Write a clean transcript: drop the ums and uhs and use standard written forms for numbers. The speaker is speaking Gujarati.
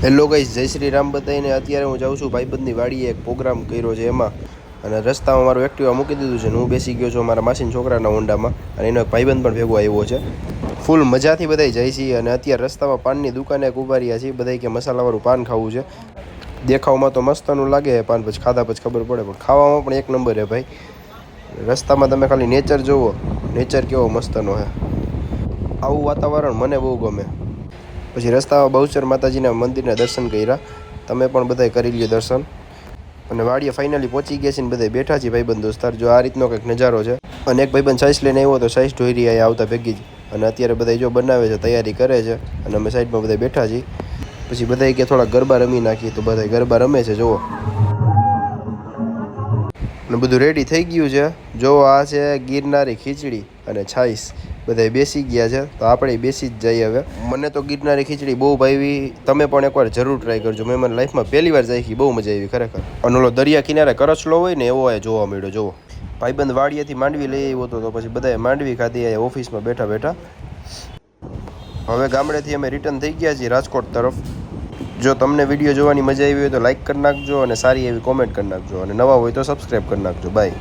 હેલો ગાઈસ, જય શ્રી રામ બતાવીને અત્યારે હું જાઉં છું ભાઈબંધની વાડીએ. એક પ્રોગ્રામ કર્યો છે એમાં, અને રસ્તામાં મારું એક્ટિવા મૂકી દીધું છે. હું બેસી ગયો છું મારા માસીના છોકરાના હોન્ડામાં, અને એનો એક ભાઈબંધ પણ ભેગો આવ્યો છે. ફૂલ મજાથી બધા જાય છે. અને અત્યારે રસ્તામાં પાનની દુકાને ઊભા રહ્યા છીએ. બધા કે મસાલાવાળું પાન ખાવું છે. દેખાવમાં તો મસ્તનું લાગે પાન, પછી ખાધા પછી ખબર પડે, પણ ખાવામાં પણ એક નંબર છે ભાઈ. રસ્તામાં તમે ખાલી નેચર જુઓ, નેચર કેવો મસ્તનો છે. આવું વાતાવરણ મને બહુ ગમે. પછી રસ્તામાં બહુચર માતાજીના મંદિરના દર્શન કર્યા. તમે પણ બધાય કરી લ્યો દર્શન. અને વાડીએ ફાઇનલી પહોંચી ગયા છે ને બધા બેઠા છીએ ભાઈબંધ દોસ્તાર. જો આ રીતનો કંઈક નજારો છે. અને એક ભાઈબંધ સાઈસ લઈને આવ્યો તો સાઈસ ઢોઈ રહ્યા આવતા ભેગી જ. અને અત્યારે બધા જો બનાવે છે, તૈયારી કરે છે. અને અમે સાઈડમાં બધા બેઠા છીએ. પછી બધા કે થોડા ગરબા રમી નાખીએ, તો બધા ગરબા રમે છે જુઓ. અને બધું રેડી થઈ ગયું છે. જો આ છે ગિરનારી ખીચડી અને છાઈસ. બધા બેસી ગયા છે, તો આપણે બેસી જ જઈએ હવે. મને તો ગિરનારી ખીચડી બહુ ભાવી. તમે પણ એકવાર જરૂર ટ્રાય કરજો. મેં મને લાઈફમાં પહેલી વાર ચાખી, બહુ મજા આવી ખરેખર. અને ઓલો દરિયા કિનારે કરચલો હોય ને, એવો જોવા મળ્યો જુઓ. ભાઈબંધ વાડીએથી માંડવી લઈ આવ્યો હતો, તો પછી બધાએ માંડવી ખાધી અહીંયા ઓફિસમાં બેઠા બેઠા. હવે ગામડેથી અમે રિટર્ન થઈ ગયા છીએ રાજકોટ તરફ. જો તમને વિડીયો જોવાની મજા આવી હોય તો લાઈક કરી નાખજો, અને સારી એવી કોમેન્ટ કરી નાખજો, અને નવા હોય તો સબસ્ક્રાઈબ કરી નાખજો. બાય.